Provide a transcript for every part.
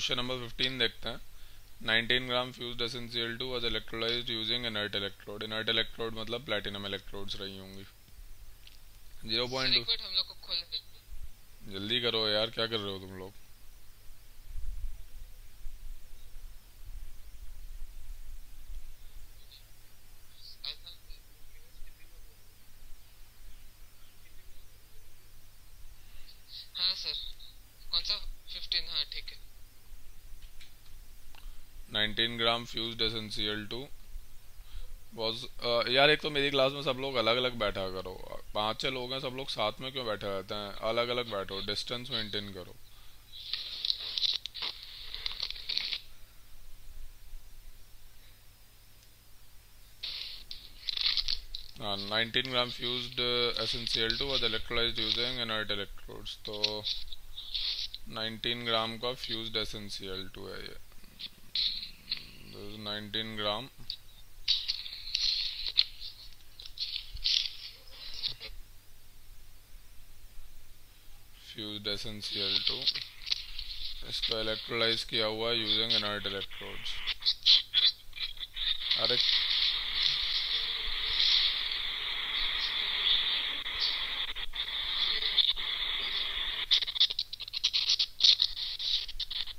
Question number 15 देखते हैं। 19 gram fused SnCl2 was electrolysed using inert electrode. Inert electrode मतलब platinum electrodes रही होंगी। 0.2। हम लोग को खोल जल्दी करो यार, क्या कर रहे हो तुम लोग? हाँ सर, कौन सा 15? हाँ ठीक है। 19 ग्राम फ्यूज्ड SnCl2 वाज यार, एक तो मेरी क्लास में सब लोग अलग अलग बैठा करो। 5-6 लोग हैं, सब लोग साथ में क्यों बैठे रहते हैं? अलग अलग बैठो, डिस्टेंस मेंटेन करो। हाँ, 19 gram fused SnCl2 was electrolysed using inert electrodes. तो 19 ग्राम का फ्यूज्ड SnCl2 है ये। 19 ग्राम फ्यूज्ड SnCl2, इसको इलेक्ट्रोलाइज किया हुआ है यूजिंग इनर्ट इलेक्ट्रोड्स। अरे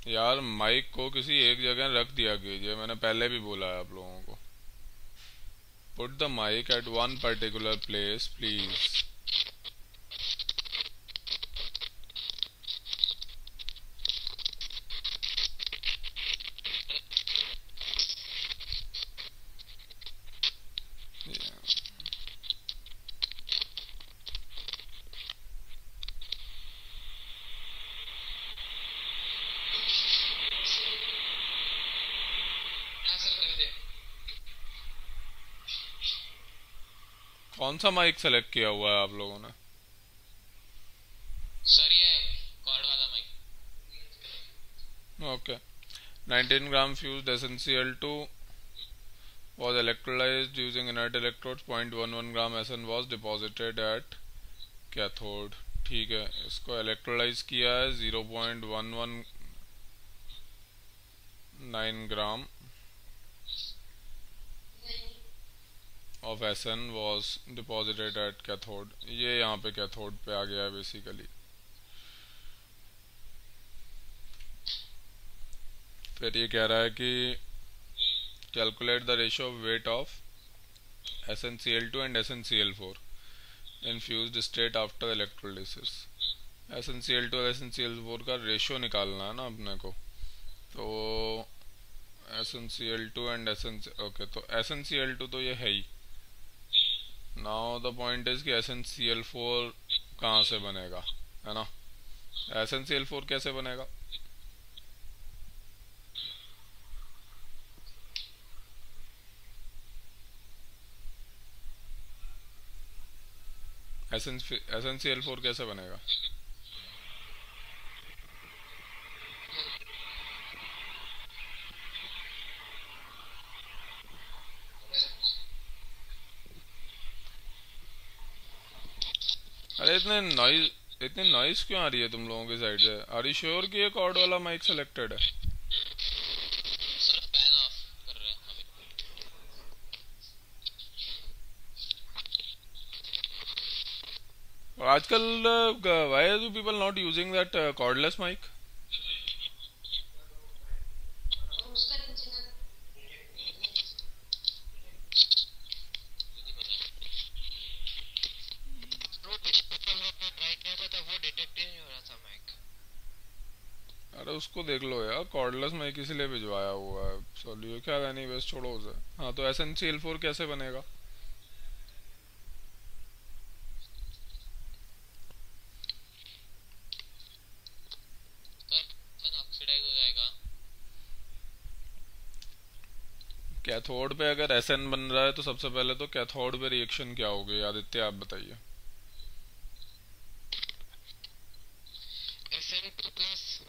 यार, माइक को किसी एक जगह रख दिया कीजिए, मैंने पहले भी बोला है आप लोगों को। Put the mic at one particular place please. हाँ सर, कर दे। कौन सा माइक सेलेक्ट किया हुआ है आप लोगों ने? सर ये कॉर्ड वाला mic. Okay. 19 gram fused SnCl2 was electrolyzed using inert electrodes. 0.11 gram Sn was deposited at cathode। ठीक है, इसको इलेक्ट्रोलाइज किया है। 0.119 gram of Sn was deposited at cathode। ये यहाँ पे कैथोड पे आ गया है बेसिकली। फिर ये कह रहा है कि calculate the ratio of weight of SnCl2 and SnCl4 in fused state after electrolysis. SnCl2 और SnCl4 का रेशियो निकालना है ना अपने को। तो SnCl2 एंड ओके, तो SnCl2 तो ये है ही। नाउ द पॉइंट इज कि SnCl4 कहाँ से बनेगा, है ना? SnCl4 कैसे बनेगा? SnCl4 कैसे बनेगा? अरे इतनी नॉइज क्यों आ रही है तुम लोगों की साइड से? आर यू श्योर कि ये कॉर्ड वाला माइक सेलेक्टेड है? सर फैन ऑफ कर रहे हैं अभी। आजकल why do people not using that cordless mic? वो पिछले हम लोग ने ट्राई किया था, तो वो डिटेक्ट ही नहीं हो रहा था माइक। अरे उसको देख लो यार, कॉर्डलेस माइक इसलिए भिजवाया हुआ है। चलिए क्या, एनीवेज छोड़ो उसे। हाँ, तो SnCl4 कैसे बनेगा? सर सर ऑक्सीडाइज हो जाएगा। कैथोड पे अगर Sn बन रहा है तो सबसे पहले तो कैथोड पे रिएक्शन क्या होगी आदित्य, आप बताइए। Sn2 plus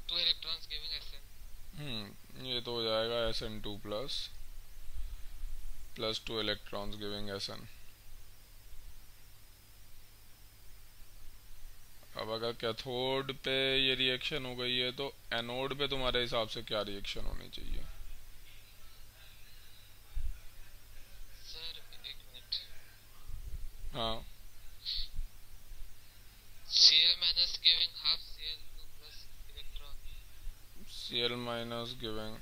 2 electrons giving Sn। ये तो हो जाएगा Sn2 plus 2 electrons giving Sn। अब अगर कैथोड पे ये रिएक्शन हो गई है तो एनोड पे तुम्हारे हिसाब से क्या रिएक्शन होनी चाहिए? सर एक मिनट। हाँ, Cl minus giving half Cl2 plus electron. Cl minus giving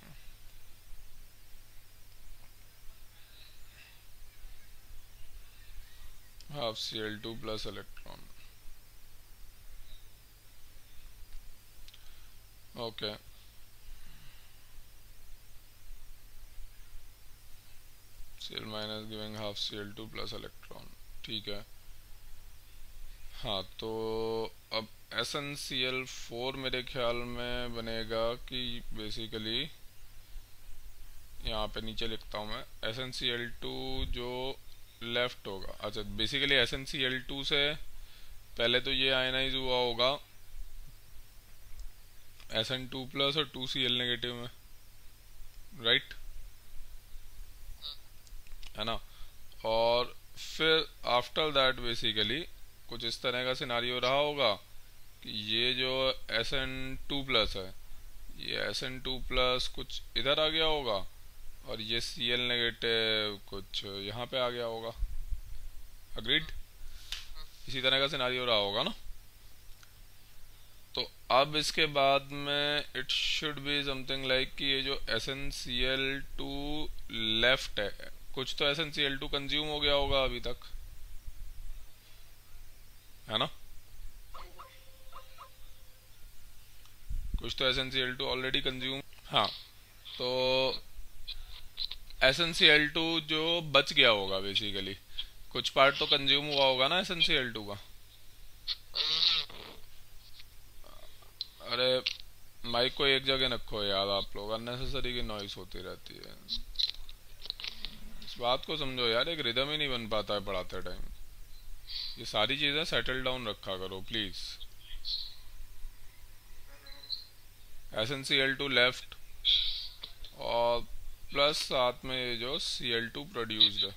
half Cl2 plus electron. Okay. Cl minus giving half Cl2 plus electron. ठीक है। हाँ, तो अब SnCl4 मेरे ख्याल में बनेगा कि बेसिकली यहाँ पे नीचे लिखता हूँ मैं, SnCl2 जो लेफ्ट होगा, अच्छा बेसिकली SnCl2 से पहले तो ये आयनाइज हुआ होगा Sn2 प्लस और 2Cl नेगेटिव में, राइट, है ना। और फिर आफ्टर दैट बेसिकली कुछ इस तरह का सिनारियो रहा होगा कि ये जो Sn2 प्लस है, ये Sn2 प्लस कुछ इधर आ गया होगा और ये Cl नेगेटिव कुछ यहाँ पे आ गया होगा। अग्रीड? इसी तरह का सिनारियो रहा होगा ना। तो अब इसके बाद में it should be something like कि ये जो SnCl2 लेफ्ट है, कुछ तो SnCl2 कंज्यूम हो गया होगा अभी तक, है ना। कुछ तो SnCl2 ऑलरेडी कंज्यूम, हाँ, तो SnCl2 जो बच गया होगा बेसिकली, कुछ पार्ट तो कंज्यूम हुआ होगा ना SnCl2 का। अरे माइक को एक जगह रखो यार, आप लोग अननेसेसरी की नॉइस होती रहती है। इस बात को समझो यार, एक रिदम ही नहीं बन पाता है पढ़ाते टाइम। ये सारी चीजें सेटल डाउन रखा करो प्लीज। SnCl2 लेफ्ट और प्लस साथ में ये जो Cl2 प्रोड्यूस्ड है,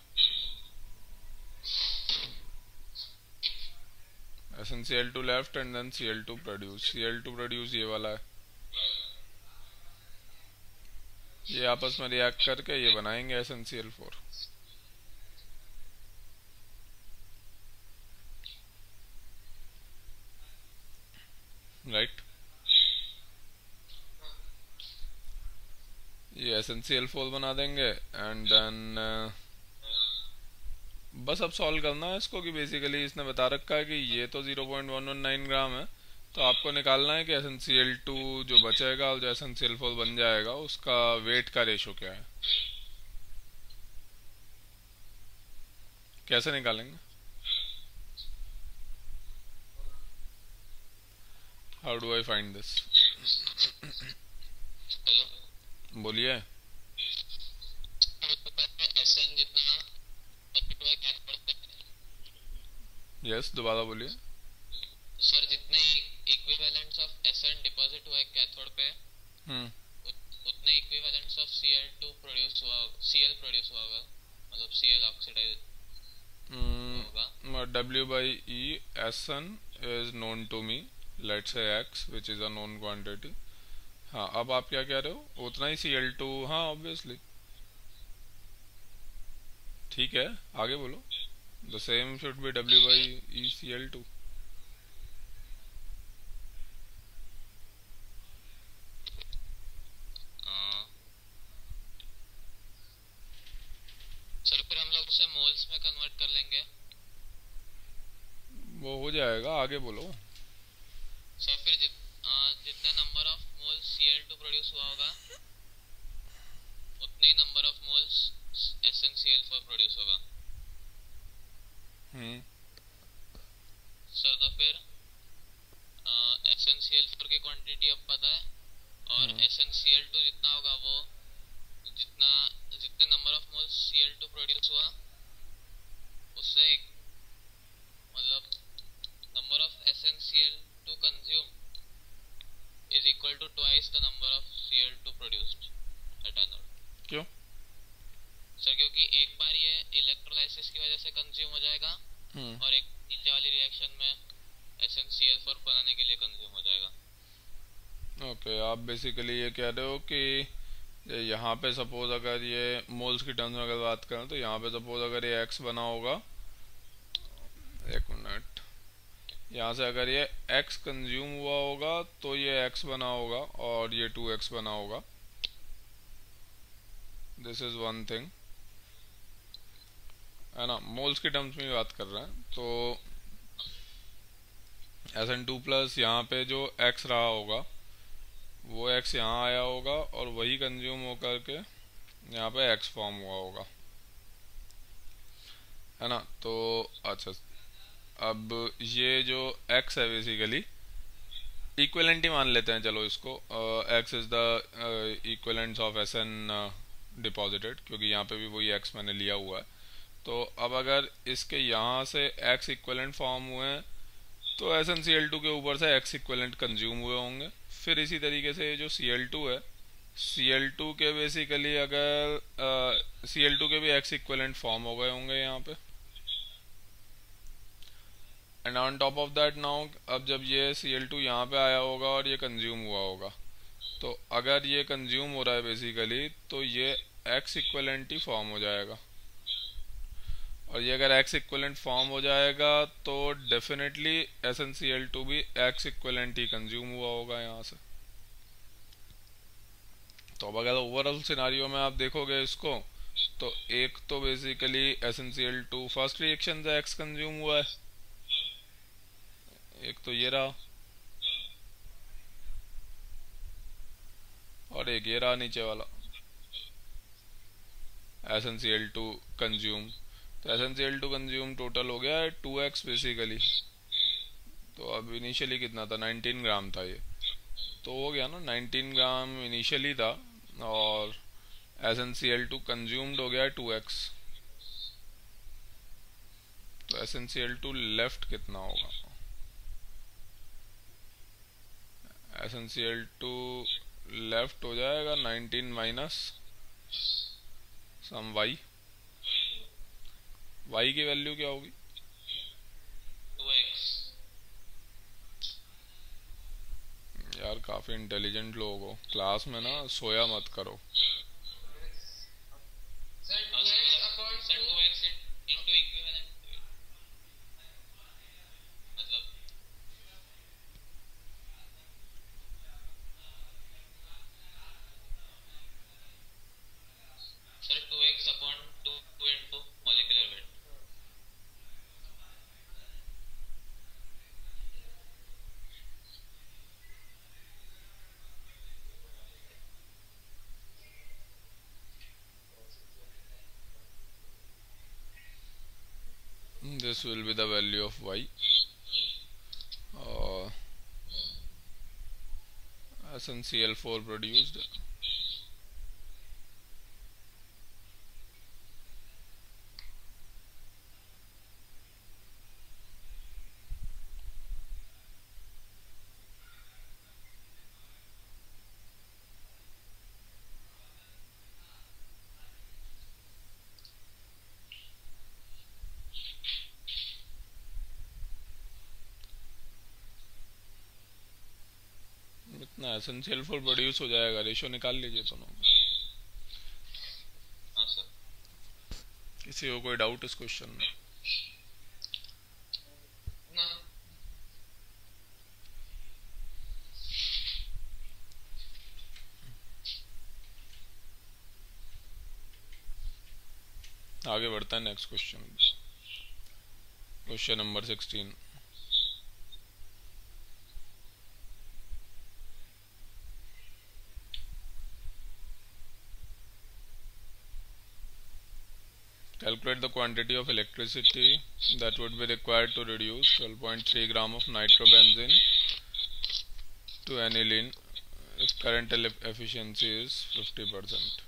SnCl2 left and then Cl2 produce, Cl2 produce ये वाला है, ये आपस में रिएक्ट करके ये बनाएंगे SnCl4, राइट। ये SnCl4 बना देंगे एंड देन बस अब सॉल्व करना है इसको कि बेसिकली इसने बता रखा है कि ये तो 0.119 ग्राम है, तो आपको निकालना है कि SnCl2 जो बचेगा और जो SnCl4 बन जाएगा उसका वेट का रेशो क्या है। कैसे निकालेंगे? How do I find this? Hello, बोलिए। Sn जितना पॉजिटिव है कैथोड पे, यस, दोबारा बोलिए। सर जितने इक्विवेलेंट्स ऑफ Sn डिपॉजिट हुआ है कैथोड पे, हम्म उतने इक्विवेलेंट्स ऑफ Cl2 प्रोड्यूस हुआ, Cl प्रोड्यूस हुआ होगा, मतलब Cl ऑक्सीडाइज होगा। W by E Sn is known to me, let's say X which is a known quantity। हाँ, अब आप क्या कह रहे हो? उतना ही Cl2, हाँ ऑब्वियसली, ठीक है, आगे बोलो। The same should be W by E Cl2। Sir फिर हम लोग उसे मोल्स में कन्वर्ट कर लेंगे। वो हो जाएगा, आगे बोलो। सर फिर जितने number of moles Cl2 produce हुआ होगा उतने ही number of moles SnCl4 produce होगा। हम्म सर तो फिर SnCl4 की क्वांटिटी अब पता है, और SnCl2 जितना होगा वो जितना जितने number of moles Cl2 produce हुआ उससे एक, मतलब number of SnCl2 consume is equal to twice the number of Cl2 produced at anode। क्यों? सर क्योंकि एक बार ये इलेक्ट्रोलाइसिस की वजह से कंज्यूम हो जाएगा और एक नीचे वाली रिएक्शन में SnCl4 बनाने के लिए कंज्यूम हो जाएगा। ओके, आप बेसिकली ये कह रहे हो कि यहाँ पे सपोज अगर ये मोल्स की टर्म्स में अगर बात करें तो यहाँ पे सपोज अगर ये x बना होगा, एक मिनट, यहाँ से अगर ये x कंज्यूम हुआ होगा तो ये x बना होगा और ये 2x बना होगा। दिस इज वन थिंग, है ना, मोल्स की टर्म्स में बात कर रहे हैं। तो Sn2 प्लस यहाँ पे जो x रहा होगा वो x यहाँ आया होगा और वही कंज्यूम होकर के यहाँ पे x फॉर्म हुआ होगा, है ना। तो अच्छा, अब ये जो x है बेसिकली इक्विवेलेंट ही मान लेते हैं, चलो इसको, x is the equivalent of Sn deposited, क्योंकि यहाँ पे भी वही x मैंने लिया हुआ है। तो अब अगर इसके यहाँ से x इक्विवेलेंट फॉर्म हुए हैं तो SnCl2 के ऊपर से x इक्विवेलेंट कंज्यूम हुए होंगे। फिर इसी तरीके से ये जो Cl2 है, Cl2 के बेसिकली अगर Cl2 के भी x इक्विवेलेंट फॉर्म हो गए होंगे यहाँ पे, and on top of that now अब जब ये Cl2 यहाँ पे आया होगा और ये कंज्यूम हुआ होगा, तो अगर ये कंज्यूम हो रहा है बेसिकली तो ये x इक्विवेलेंट ही फॉर्म हो जाएगा। और ये अगर x इक्विवेलेंट फॉर्म हो जाएगा तो डेफिनेटली SnCl2 भी x इक्विवेलेंट ही कंज्यूम हुआ होगा यहाँ से। तो अब अगर ओवरऑल सिनारियो में आप देखोगे इसको, तो एक तो बेसिकली SnCl2 फर्स्ट रिएक्शन से x कंज्यूम हुआ है, एक तो ये रहा, और एक ये रहा नीचे वाला SnCl2 कंज्यूम। तो SnCl2 कंज्यूम टोटल हो गया है 2x बेसिकली। तो अब इनिशियली कितना था, 19 ग्राम था ये, तो हो गया ना 19 ग्राम इनिशियली था और SnCl2 कंज्यूम्ड हो गया है 2x। तो SnCl2 लेफ्ट कितना होगा, SnCl2 लेफ्ट हो जाएगा 19 माइनस सम y। y की वैल्यू क्या होगी, 2x। यार काफी इंटेलिजेंट लोग हो, क्लास में ना सोया मत करो। सर 2x इंटू इक्विवेलेंट मतलब sir 2x upon 2 into molecular weight. This will be the value of y. SnCl4 produced. इतना SnCl4 प्रोड्यूस हो जाएगा, रेशो निकाल लीजिए दोनों। हाँ सर। किसी को कोई डाउट इस क्वेश्चन में? ना। आगे बढ़ता है next question, question number 16। Calculate the quantity of electricity that would be required to reduce 12.3 gram of nitrobenzene to aniline if current efficiency is 50%.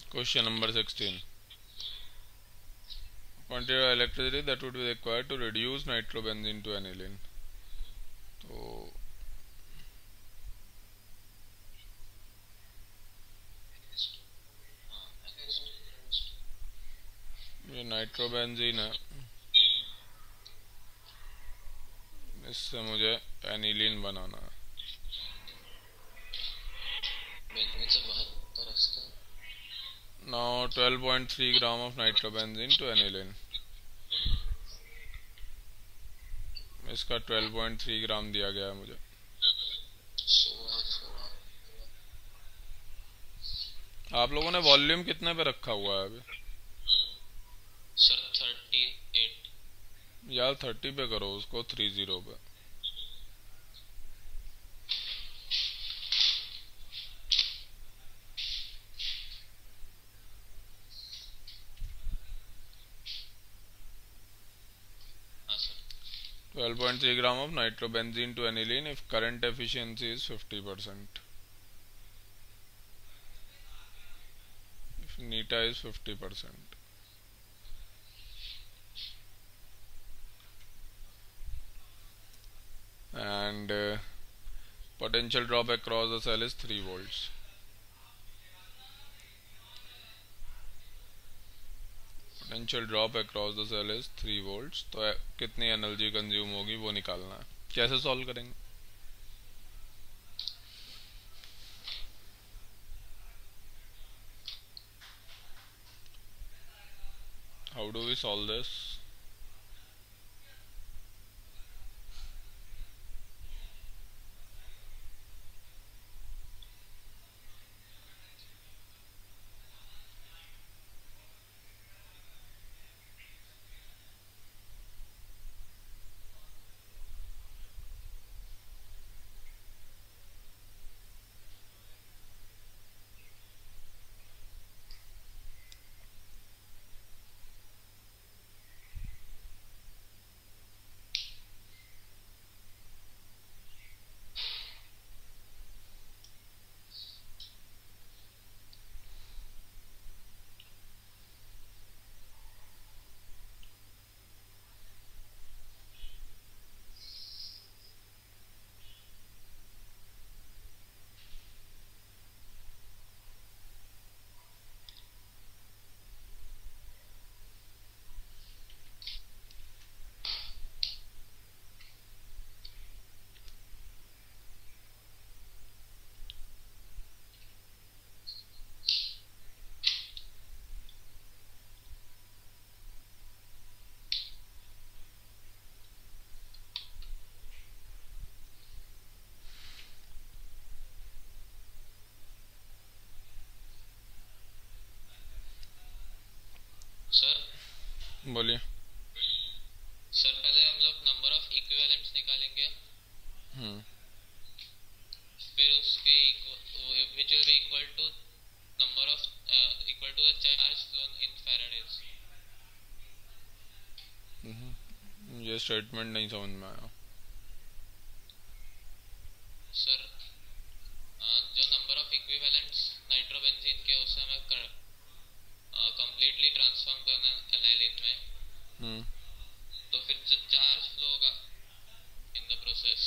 Question number 16. Quantity of electricity that would be required to reduce nitrobenzene to aniline. तो ये nitrobenzene है, इससे मुझे aniline बनाना है। Now 12.3 gram of nitrobenzene to aniline. इसका 12.3 ग्राम दिया गया है मुझे। आप लोगों ने वॉल्यूम कितने पे रखा हुआ है अभी? सर 38। यार 30 पे करो उसको, 30 पे। हाँ sir. 12.3 gram of nitrobenzene to aniline if current efficiency is 50%. If neta is 50%. And potential drop across the cell is 3 volts. Potential drop across the cell is 3 volts. तो कितनी एनर्जी कंज्यूम होगी वो निकालना है। कैसे सॉल्व करेंगे? How do we solve this? Sir बोलिए। Sir पहले हम लोग नंबर ऑफ इक्विवेलेंट्स निकालेंगे, फिर उसके which will be equal to number of equal to the charge flown in faradays. ये स्टेटमेंट नहीं समझ में आया। सर जो नंबर ऑफ इक्विवेलेंट्स नाइट्रोबेंजीन के उसे हमें कंप्लीटली ट्रांसफॉर्म करना है एनालिन में, तो फिर जो चार्ज फ्लो होगा इन द प्रोसेस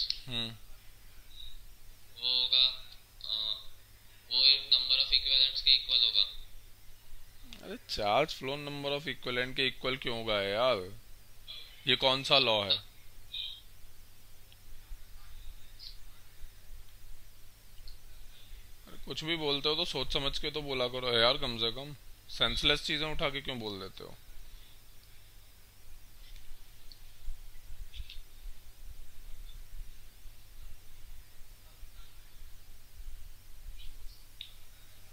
वो होगा वो नंबर ऑफ इक्विवेलेंट्स के इक्वल होगा। अरे charge flow number of equivalent के इक्वल क्यों होगा यार? ये कौन सा लॉ है? अरे कुछ भी बोलते हो तो सोच समझ के तो बोला करो यार, कम से कम सेंसलेस चीजें उठा के क्यों बोल देते हो?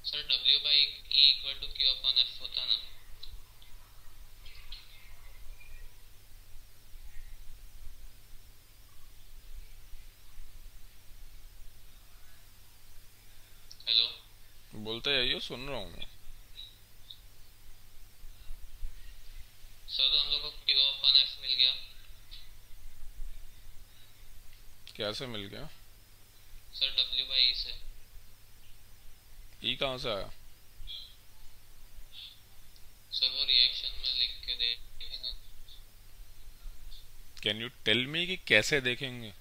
Sir W by E equal to Q upon F होता ना। हेलो, बोलते जाइए, सुन रहा हूँ मैं। सर तो हम लोग को Q अपॉन F मिल गया। कैसे मिल गया? सर W बाई E से। ई कहाँ से आया? सर वो रिएक्शन में लिख के देखेंगे। कैन यू टेल मी कि कैसे देखेंगे?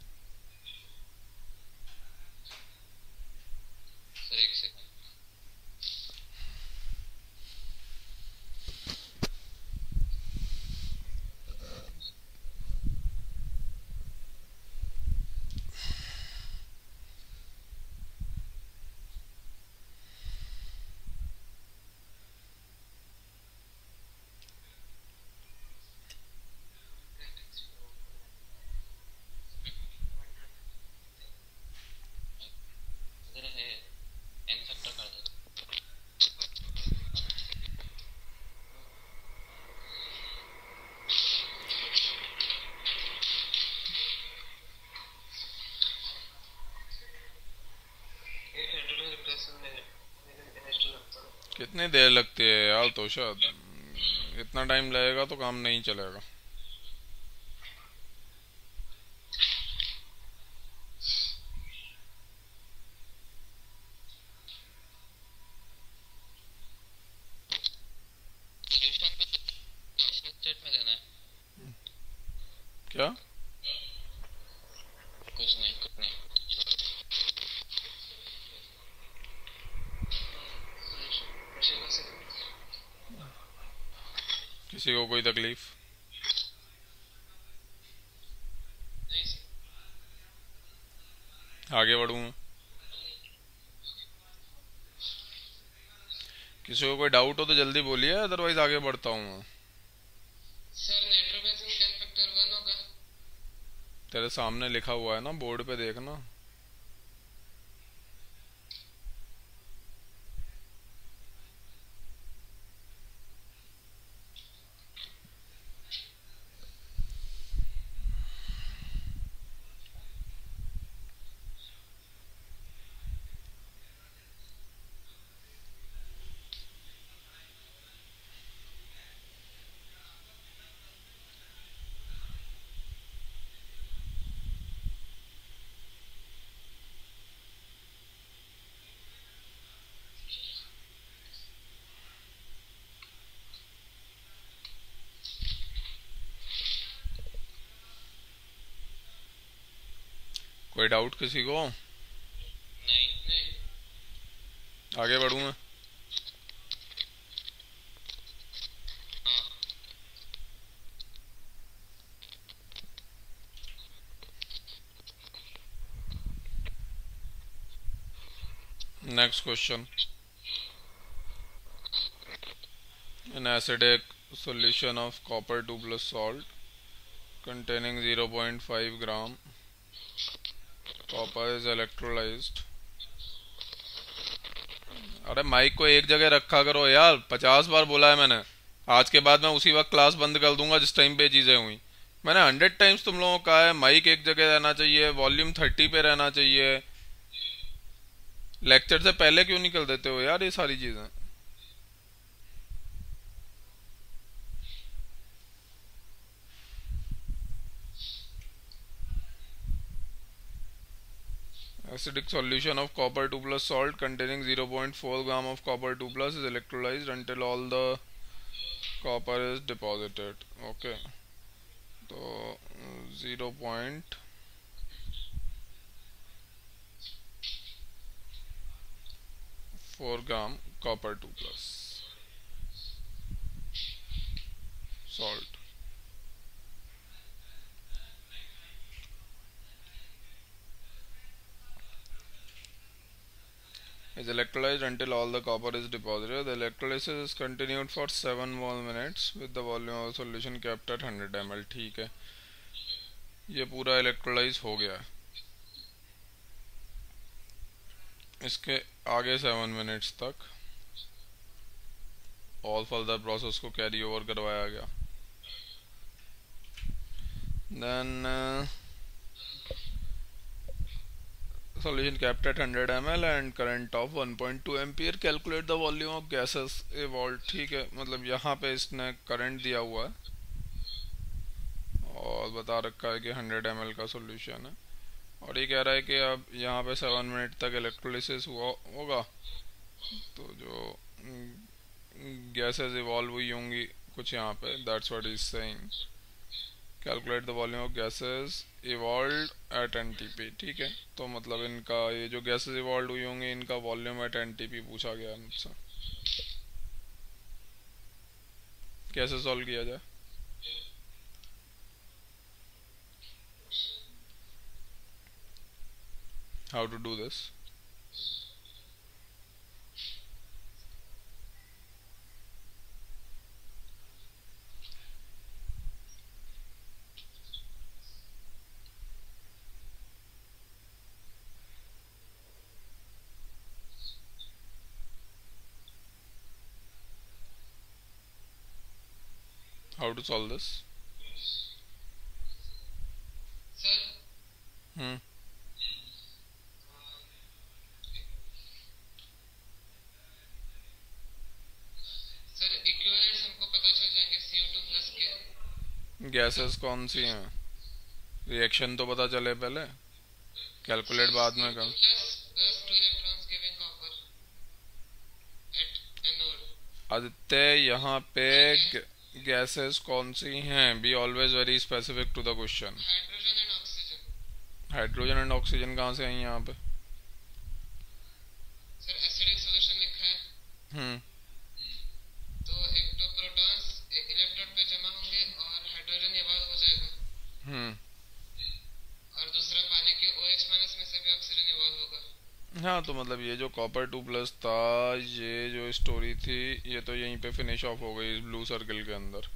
कितनी देर लगती है यार तोशाद? इतना टाइम लगेगा तो काम नहीं चलेगा। सॉल्यूशन पे कैसे स्टेट में देना है? क्या? कुछ नहीं, कुछ नहीं। किसी को कोई तकलीफ? नहीं सर। आगे बढ़ूँ? किसी को कोई डाउट हो तो जल्दी बोलिए, अदरवाइज आगे बढ़ता हूँ मैं। सर नाइट्रोबेंजीन कैन फैक्टर 1 होगा। तेरे सामने लिखा हुआ है ना, बोर्ड पे देखना। कोई डाउट किसी को? नहीं नहीं। आगे बढ़ूँ मैं? हाँ। Next question. An acidic solution of copper 2 plus salt containing 0.5 gram copper is electrolyzed। अरे माइक को एक जगह रखा करो यार, 50 बार बोला है मैंने। आज के बाद मैं उसी वक्त क्लास बंद कर दूंगा जिस टाइम पे चीजें हुई। मैंने 100 टाइम्स तुम लोगों को कहा है माइक एक जगह रहना चाहिए, वॉल्यूम 30 पे रहना चाहिए। लेक्चर से पहले क्यों नहीं कर देते हो यार ये सारी चीजें? Acidic solution of copper 2 plus salt containing 0.4 gram of copper 2 plus is electrolyzed until all the copper is deposited। Okay, तो 0.4 ग्राम copper 2 plus salt is electrolyzed until all the copper is deposited। The electrolysis is continued for 7 more minutes with the volume of the solution kept at 100 ml। ठीक है, ये पूरा electrolysed हो गया है। इसके आगे 7 मिनट्स तक ऑल फर्दर प्रोसेस को कैरी ओवर करवाया गया। Then solution kept at 100 ml and current of 1.2 ampere। calculate the volume of gases evolved। ठीक है, मतलब यहाँ पे इसने करंट दिया हुआ है और बता रखा है कि 100 ml का सॉल्यूशन है, और ये कह रहा है कि अब यहाँ पे 7 मिनट तक इलेक्ट्रोलिसिस हुआ होगा तो जो गैसेस इवॉल्व हुई होंगी कुछ यहाँ पे, that's what is saying. Calculate the volume of gases evolve at NTP. ठीक है, तो मतलब इनका ये जो गैसेस इवॉल्व हुई होंगी इनका वॉल्यूम एट एनटीपी पूछा गया मुझसे। कैसे सॉल्व किया जाए? How to do this? How to solve this? Sir hmm gases कौन सी हैं? रिएक्शन तो पता चले पहले, कैलकुलेट बाद में कर। आदित्य यहाँ पे गैसेस कौन सी हैं? Be always very specific to the question. Hydrogen and oxygen कहाँ से आई यहाँ पे? सर एसिडिक सॉल्यूशन लिखा है। हम्म तो एक तो प्रोटॉन्स इलेक्ट्रोड पे जमा होंगे और हाइड्रोजन इवॉल्व हो जाएगा। हम्म और दूसरा पानी के OH माइनस में से भी ऑक्सीजन इवॉल्व होगा। हाँ, तो मतलब ये जो कॉपर 2+ था, ये जो स्टोरी थी, ये तो यहीं पे फिनिश ऑफ हो गई इस ब्लू सर्कल के अंदर।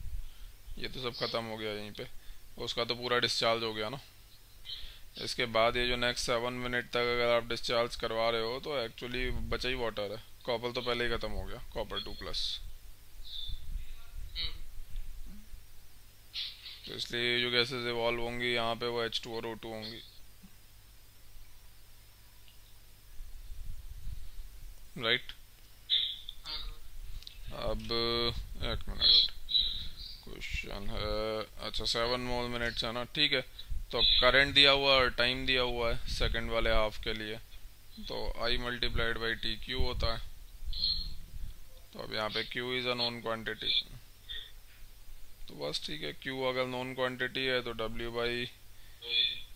ये तो सब खत्म हो गया यहीं पे, उसका तो पूरा डिस्चार्ज हो गया ना। इसके बाद ये जो नेक्स्ट 7 मिनट तक अगर आप डिस्चार्ज करवा रहे हो तो एक्चुअली बचा ही वाटर है। कॉपर तो पहले ही खत्म हो गया, कॉपर 2+। तो इसलिए जो गैसेस इवॉल्व होंगी यहाँ पे वो H2 और O2 होंगी, राइट? अब एक मिनट, क्वेश्चन है, अच्छा 7 मोल मिनट्स है ना, ठीक है। तो करंट दिया हुआ और टाइम दिया हुआ है सेकंड वाले हाफ के लिए, तो I multiplied by T Q होता है। तो अब यहाँ पे Q is a known quantity, तो बस ठीक है, Q अगर नोन क्वांटिटी है तो W बाई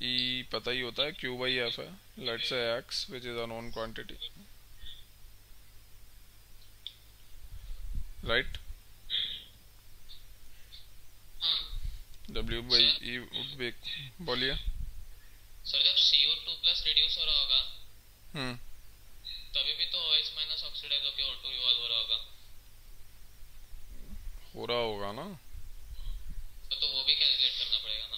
E पता ही होता है, Q बाई F है। Let's say X which is a known quantity, right? W by E would be, बोलिए। सर जब CO2+ रिड्यूस हो रहा होगा हम्म तभी भी तो OH माइनस ऑक्सीडाइज होकर O2 इवॉल्व हो रहा होगा। हो रहा होगा ना तो वो भी कैलकुलेट करना पड़ेगा ना।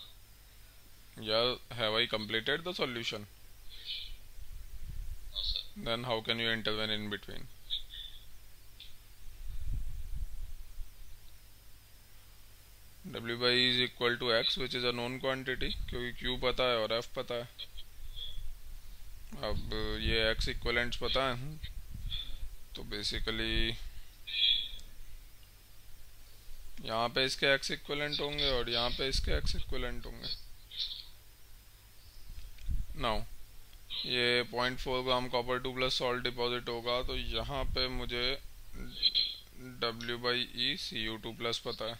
यार। Have I completed the solution? हाँ sir. Then how can you intervene in between? W by E is equal to X which is a known quantity, क्योंकि Q पता है और F पता है। अब ये X इक्वलेंट्स पता है, तो बेसिकली यहाँ पे इसके X इक्वलेंट होंगे और यहाँ पे इसके X इक्वलेंट होंगे। नाउ ये 0.4 ग्राम कॉपर 2+ सॉल्ट डिपॉजिट होगा, तो यहाँ पे मुझे W बाई E Cu2+ पता है।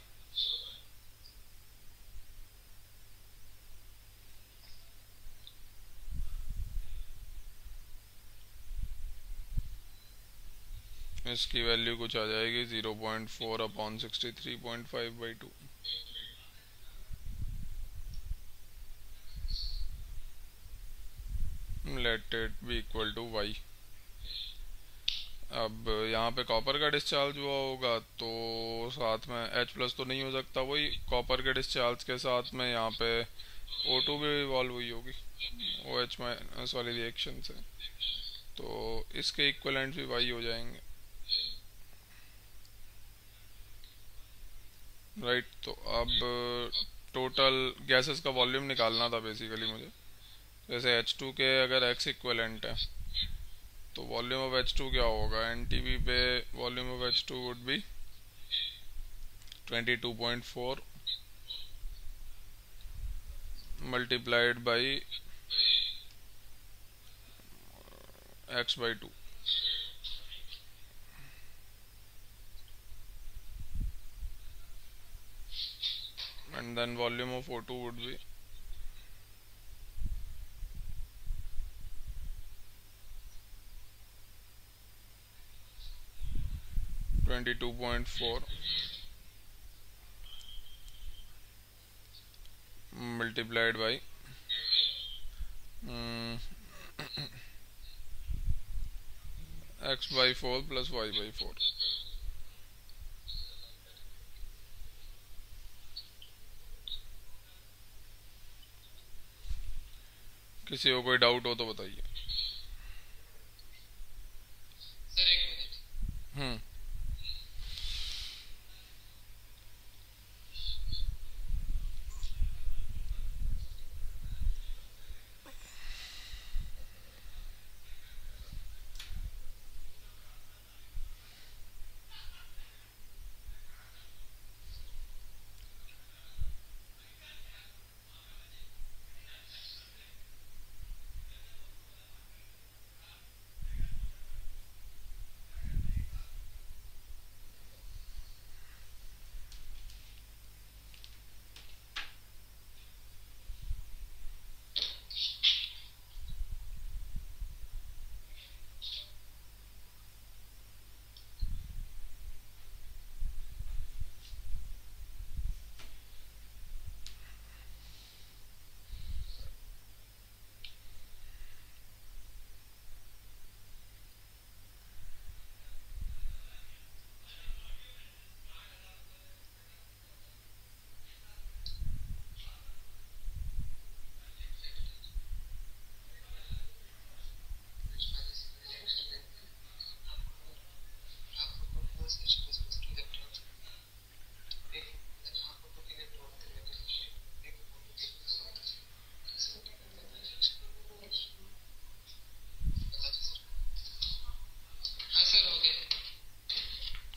इसकी वैल्यू कुछ आ जाएगी 0.4/63.5/2। Let it be equal to y। अब यहाँ पे कॉपर का डिस्चार्ज हुआ होगा तो साथ में H+ तो नहीं हो सकता, वही कॉपर के डिस्चार्ज के साथ में यहाँ पे O2 भी इवॉल्व हुई होगी OH माइनस वाली रिएक्शन से, तो इसके इक्वलेंट भी y हो जाएंगे, राइट? तो अब टोटल गैसेस का वॉल्यूम निकालना था बेसिकली मुझे। जैसे H2 के अगर X इक्वलेंट है तो वॉल्यूम ऑफ H2 क्या होगा? NTP पे volume of H2 would be 22.4 multiplied by X/2, and then volume of O2 would be 22.4 multiplied by X/4 plus Y/4। किसी को कोई डाउट हो तो बताइए। सर एक मिनट। हम्म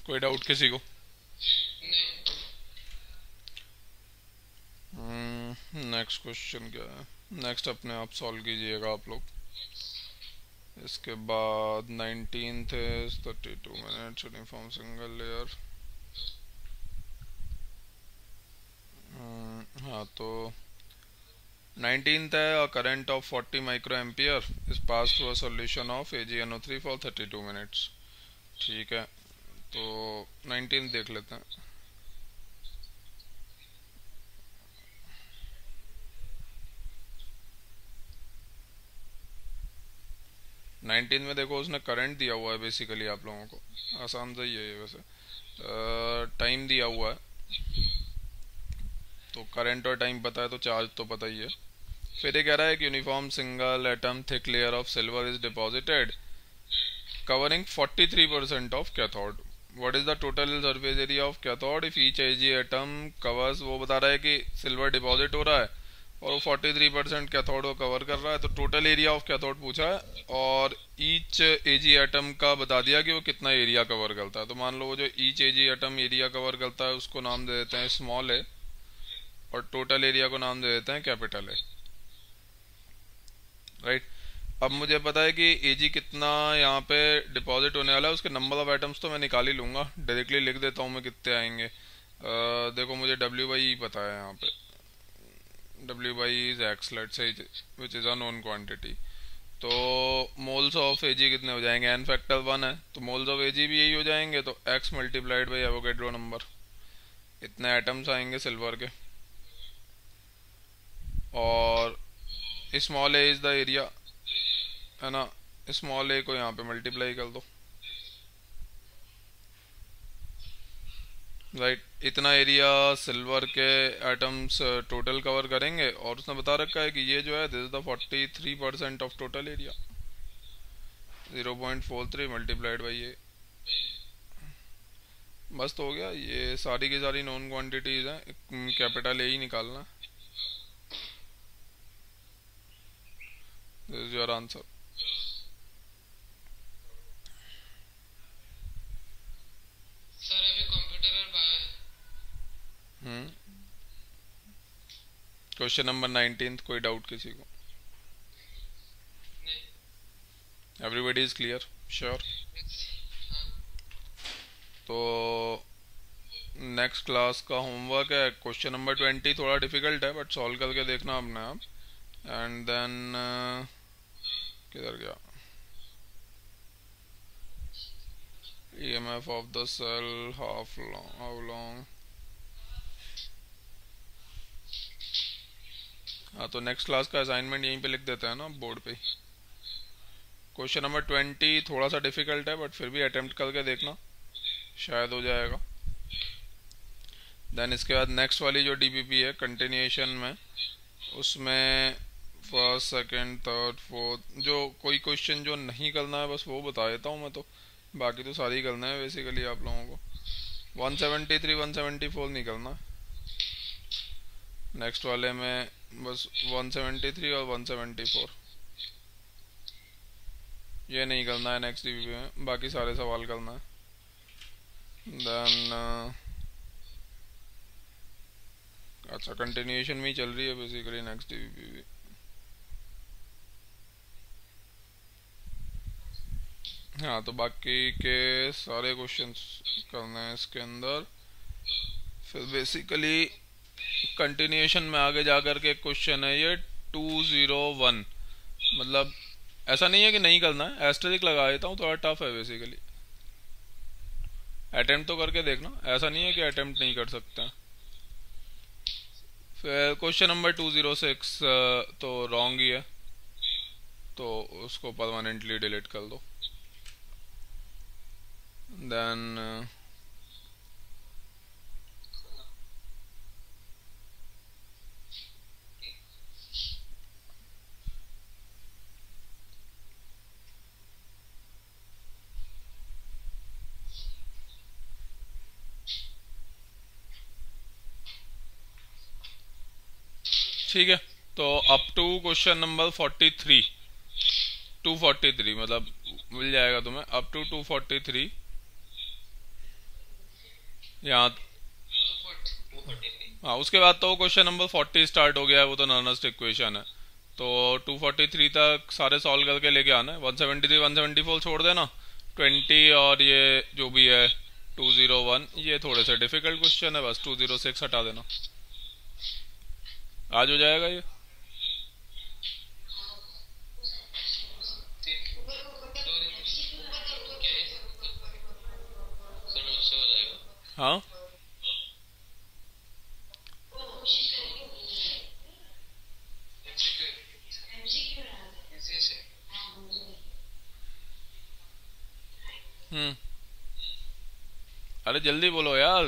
कोई डाउट किसी को? नेक्स्ट क्वेश्चन क्या है? नेक्स्ट अपने आप सॉल्व कीजिएगा आप लोग। इसके बाद 19th is 32 minutes uniform single layer. हाँ तो 19th है, a current of 40 microampere is passed through a solution of AgNO3 for 32 minutes। ठीक है, तो 19th देख लेते हैं। नाइनटीन में देखो उसने करंट दिया हुआ है बेसिकली आप लोगों को, आसान सा ही है ये वैसे। टाइम दिया हुआ है, तो करंट और टाइम पता है तो चार्ज तो पता ही है। फिर ये कह रहा है कि uniform single atom thick layer of silver is deposited covering 43% of cathode. What is the total surface area of cathode if each AG atom covers. वो बता रहा है कि सिल्वर डिपॉजिट हो रहा है और वो 43% कैथोड को कवर कर रहा है, तो टोटल एरिया ऑफ कैथोड पूछा है और ईच एजी एटम का बता दिया कि वो कितना एरिया कवर करता है। तो मान लो वो जो ईच एजी एटम एरिया कवर करता है उसको नाम दे देते हैं स्मॉल ए और टोटल एरिया को नाम दे देते हैं कैपिटल ए, राइट। अब मुझे पता है कि एजी कितना यहाँ पे डिपॉजिट होने वाला है, उसके नंबर ऑफ एटम्स तो मैं निकाल ही लूंगा, डायरेक्टली लिख देता हूँ मैं कितने आएंगे। देखो मुझे डब्ल्यू बाई ई पता है यहाँ पे, W by E is X, let's say, which is a known quantity। तो मोल्स ऑफ Ag कितने हो जाएंगे, n फैक्टर 1 है तो मोल्स ऑफ Ag भी यही हो जाएंगे, तो X multiplied by Avogadro number, इतने एटम्स आएंगे सिल्वर के। और small A is the area, है ना, स्मॉल ए को यहाँ पे मल्टीप्लाई कर दो, राइट। इतना एरिया सिल्वर के एटम्स टोटल कवर करेंगे और उसने बता रखा है कि ये जो है this is the 43% of total area, 0.43 multiplied by ये, बस तो हो गया। ये सारी की सारी नॉन क्वांटिटीज हैं, कैपिटल ए ही निकालना। This is your answer. Sir अभी कंप्यूटर और बायो है। क्वेश्चन नंबर 19, कोई डाउट किसी को? Everybody is clear, sure? तो नेक्स्ट क्लास का होमवर्क है क्वेश्चन नंबर 20, थोड़ा डिफिकल्ट है बट सॉल्व करके देखना अपने आप। एंड देन किधर गया, EMF of the cell, how long। हाँ तो नेक्स्ट क्लास का असाइनमेंट यहीं पे लिख देते हैं ना बोर्ड पे। क्वेश्चन नंबर 20 थोड़ा सा डिफिकल्ट है बट फिर भी अटेम्प्ट करके देखना, शायद हो जाएगा। देन इसके बाद नेक्स्ट वाली जो DPP है कंटिन्यूएशन में, उसमें फर्स्ट सेकंड थर्ड फोर्थ जो कोई क्वेश्चन जो नहीं करना है बस वो बता देता हूँ मैं, तो बाकी तो सारी करना है बेसिकली आप लोगों को। 173 174 नहीं करना, नेक्स्ट वाले में बस 173 और 174 ये नहीं करना है नेक्स्ट DPP में, बाकी सारे सवाल करना है। देन अच्छा कंटिन्यूएशन में ही चल रही है बेसिकली नेक्स्ट DPP भी। हाँ तो बाकी के सारे क्वेश्चंस करने हैं इसके अंदर। फिर बेसिकली कंटिन्यूएशन में आगे जाकर के क्वेश्चन है ये 201, मतलब ऐसा नहीं है कि नहीं करना है, एस्टेरिक लगा देता हूँ, थोड़ा टफ है बेसिकली। अटेम्प्ट तो करके देखना, ऐसा नहीं है कि अटेम्प्ट नहीं कर सकते हैं। फिर क्वेश्चन नंबर 206 तो रॉन्ग ही है, तो उसको परमानेंटली डिलीट कर दो। देन ठीक है, तो अप टू क्वेश्चन नंबर 43 243 मतलब मिल जाएगा तुम्हें, अप टू 243 यहाँ। वो 43। हाँ, उसके बाद तो क्वेश्चन नंबर 40 स्टार्ट हो गया है, वो तो नॉर्मल इक्वेशन है। तो 243 तक सारे सॉल्व करके लेके आना है। 173 174 छोड़ देना। 20 और ये जो भी है 201, ये थोड़े से डिफिकल्ट क्वेश्चन है, बस 206 हटा देना। आज हो जाएगा ये। सर मुझसे हो जाएगा। हाँ, इसी से अरे जल्दी बोलो यार,